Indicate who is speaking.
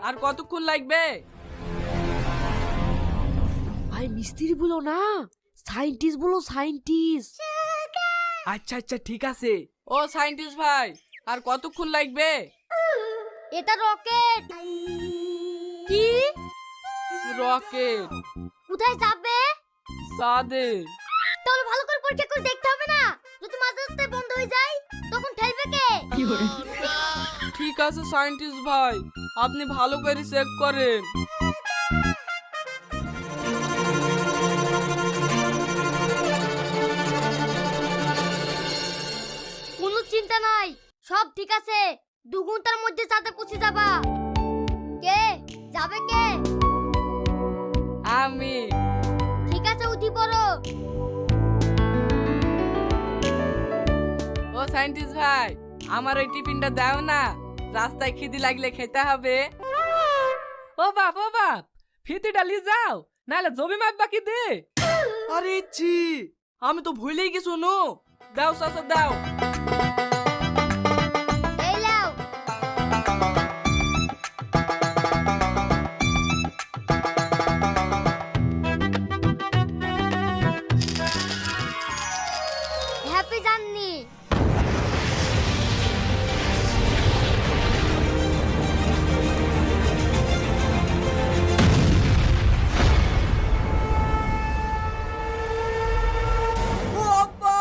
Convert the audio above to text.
Speaker 1: আর কতক্ষণ লাগবে?
Speaker 2: ভাই মিস্ত্রি বলো না, সায়েন্টিস্ট বলো, সায়েন্টিস্ট।
Speaker 1: আচ্ছা আচ্ছা ঠিক আছে। ও সায়েন্টিস্ট ভাই, আর কতক্ষণ লাগবে?
Speaker 3: এটা রকেট। কি?
Speaker 1: রকেট?
Speaker 3: কোথায় যাবে?
Speaker 1: চাঁদে।
Speaker 3: তাহলে ভালো করে পরীক্ষা করে দেখতে হবে না? যদি মাঝে রাস্তায় বন্ধ হয়ে যায় তখন ঠেলবে কে?
Speaker 1: ঠিক আছে সায়েন্টিস্ট ভাই, আপনি ভালো করে চেক করেন।
Speaker 3: কোনো চিন্তা নাই, সব ঠিক আছে। 2 ঘন্টার মধ্যে চাঁদে পৌঁছে যাবা। কে যাবে কে?
Speaker 1: আমি।
Speaker 3: ঠিক আছে, উঠি পড়ো।
Speaker 1: ও সায়েন্টিস্ট ভাই, আমার ওই টিফিনটা দাও না, রাস্তায় খিদি লাগলে খেতে হবে। ও বাপ ও বাপ, ফিতে ডালি যাও, নাহলে জমি মাপ বাকি দে। আরে ছি, আমি তো ভুলেই গেছি নো। দাও চাচা দাও।
Speaker 3: এই লাও। Happy journey.
Speaker 1: ও আব্বা!